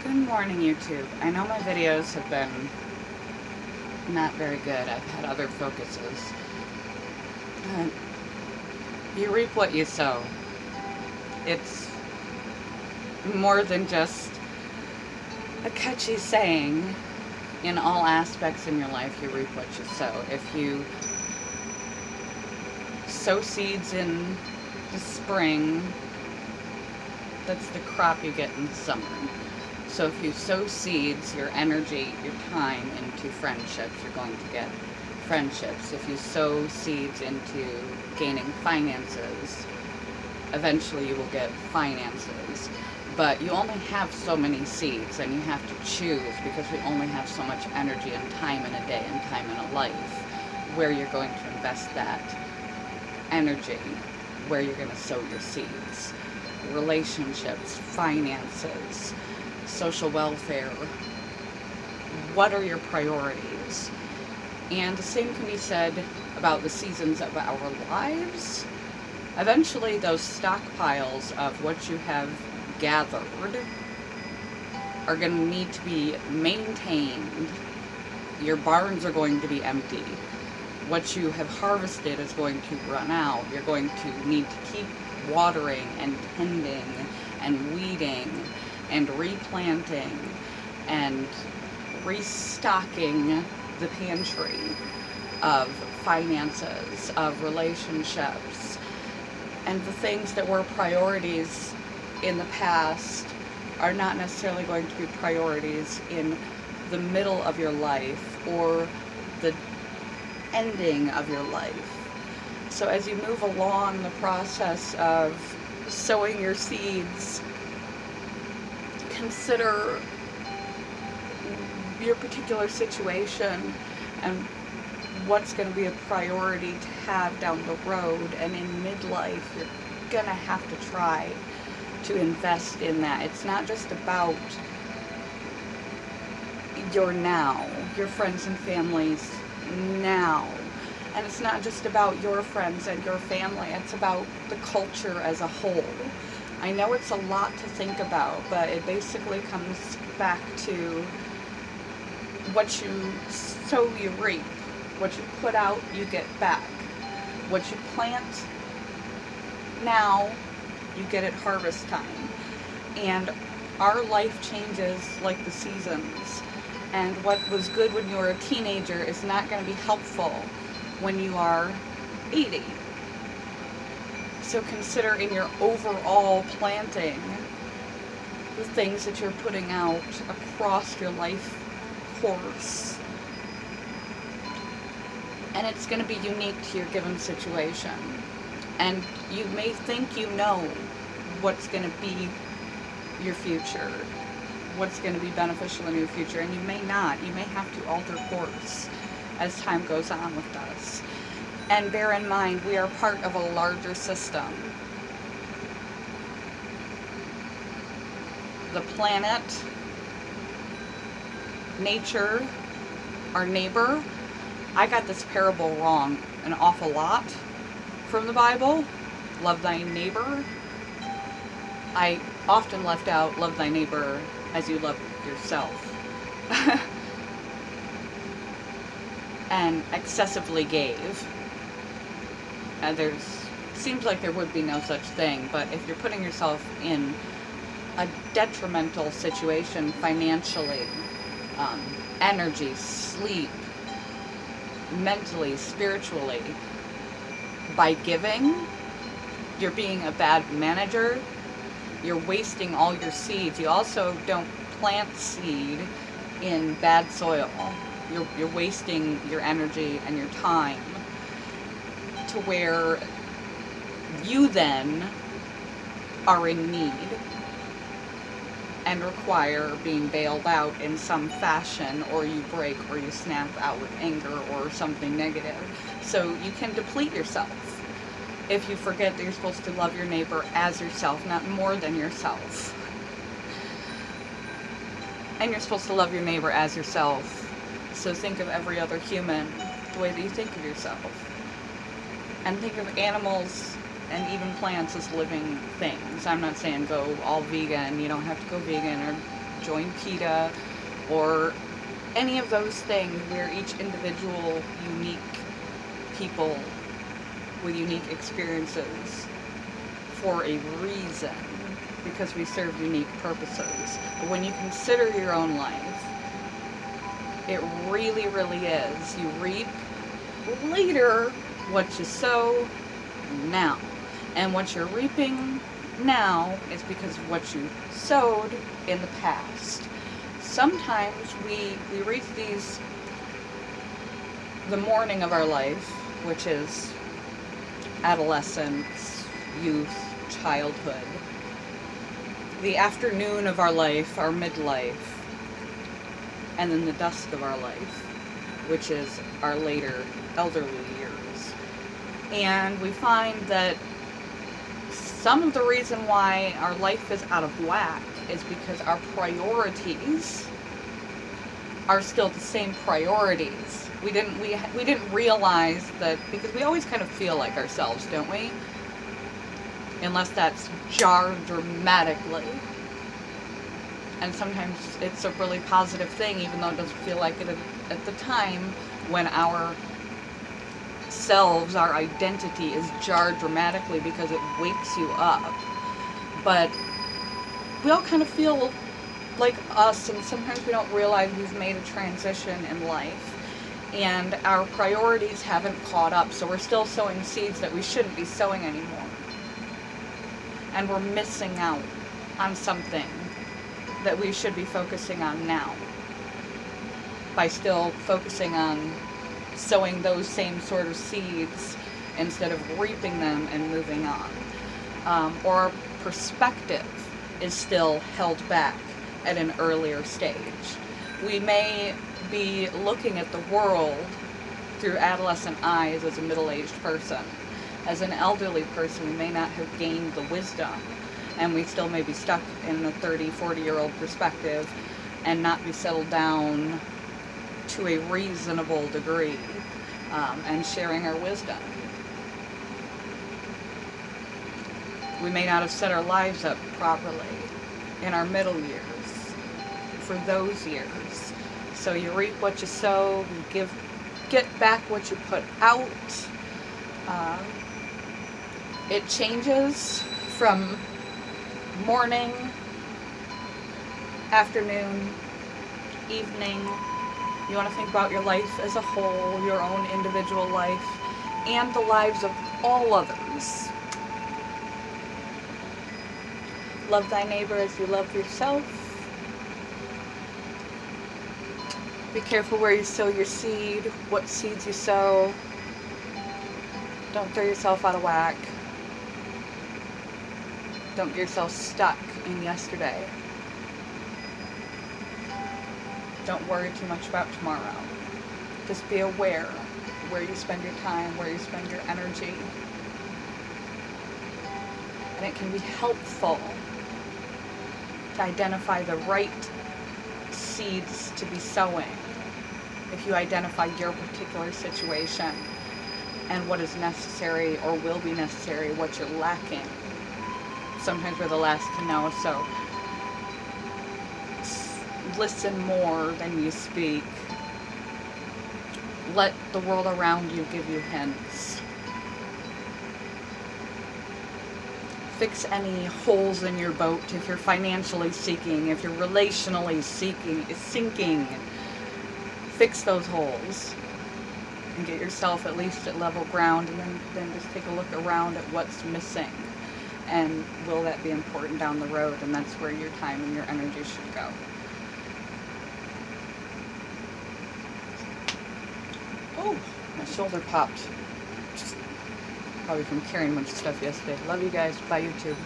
Good morning, YouTube. I know my videos have been not very good. I've had other focuses. You reap what you sow. It's more than just a catchy saying. In all aspects in your life, you reap what you sow. If you sow seeds in the spring, that's the crop you get in the summer. So if you sow seeds, your energy, your time into friendships, you're going to get friendships. If you sow seeds into gaining finances, eventually you will get finances. But you only have so many seeds, and you have to choose, because we only have so much energy and time in a day and time in a life, where you're going to invest that energy, where you're going to sow your seeds. Relationships, finances, social welfare. What are your priorities? And the same can be said about the seasons of our lives. Eventually, those stockpiles of what you have gathered are going to need to be maintained. Your barns are going to be empty. What you have harvested is going to run out. You're going to need to keep watering and tending and weeding and replanting and restocking the pantry of finances, of relationships, and the things that were priorities in the past are not necessarily going to be priorities in the middle of your life or the ending of your life. So as you move along the process of sowing your seeds, consider your particular situation and what's going to be a priority to have down the road. And in midlife, you're going to have to try to invest in that. It's not just about your now, your friends and families now. And it's not just about your friends and your family, it's about the culture as a whole. I know it's a lot to think about, but it basically comes back to what you sow, you reap. What you put out, you get back. What you plant now, you get at harvest time. And our life changes like the seasons. And what was good when you were a teenager is not going to be helpful when you are 80. So consider in your overall planting the things that you're putting out across your life course. And it's going to be unique to your given situation. And you may think you know what's going to be your future, what's going to be beneficial in your future, and you may not. You may have to alter course as time goes on with us. And bear in mind, we are part of a larger system. The planet, nature, our neighbor. I got this parable wrong an awful lot from the Bible. Love thy neighbor. I often left out love thy neighbor as you love yourself. And excessively gave. Seems like there would be no such thing, but if you're putting yourself in a detrimental situation financially, energy, sleep, mentally, spiritually, by giving, you're being a bad manager, you're wasting all your seeds. You also don't plant seed in bad soil. You're wasting your energy and your time to where you then are in need and require being bailed out in some fashion, or you break or you snap out with anger or something negative. So you can deplete yourself if you forget that you're supposed to love your neighbor as yourself, not more than yourself. And you're supposed to love your neighbor as yourself. So think of every other human the way that you think of yourself. And think of animals and even plants as living things. I'm not saying go all vegan. You don't have to go vegan or join PETA or any of those things. We're each individual, unique people with unique experiences for a reason, because we serve unique purposes. But when you consider your own life, it really, really is. You reap later what you sow now. And what you're reaping now is because of what you sowed in the past. Sometimes we reach the morning of our life, which is adolescence, youth, childhood. The afternoon of our life, our midlife, and then the dusk of our life, which is our later elderly years. And we find that some of the reason why our life is out of whack is because our priorities are still the same priorities. We didn't realize that, because we always kind of feel like ourselves, don't we? Unless that's jarred dramatically. And sometimes it's a really positive thing, even though it doesn't feel like it at the time, when our selves, our identity is jarred dramatically because it wakes you up. But we all kind of feel like us, and sometimes we don't realize we've made a transition in life and our priorities haven't caught up, so we're still sowing seeds that we shouldn't be sowing anymore, and we're missing out on something that we should be focusing on now by still focusing on sowing those same sort of seeds instead of reaping them and moving on. Or our perspective is still held back at an earlier stage. We may be looking at the world through adolescent eyes as a middle-aged person. As an elderly person, we may not have gained the wisdom, and we still may be stuck in the 30, 40-year-old perspective and not be settled down to a reasonable degree and sharing our wisdom. We may not have set our lives up properly in our middle years for those years. So you reap what you sow, you get back what you put out. It changes from morning, afternoon, evening. You want to think about your life as a whole, your own individual life, and the lives of all others. Love thy neighbor as you love yourself. Be careful where you sow your seed, what seeds you sow. Don't throw yourself out of whack. Don't get yourself stuck in yesterday. Don't worry too much about tomorrow. Just be aware of where you spend your time, where you spend your energy. And it can be helpful to identify the right seeds to be sowing if you identify your particular situation and what is necessary or will be necessary, what you're lacking. Sometimes we're the last to know, so listen more than you speak. Let the world around you give you hints. Fix any holes in your boat if you're financially seeking, if you're relationally sinking. Fix those holes and get yourself at least at level ground, and then just take a look around at what's missing. And will that be important down the road? And that's where your time and your energy should go. Oh, my shoulder popped. Probably from carrying a bunch of stuff yesterday. Love you guys. Bye, YouTube.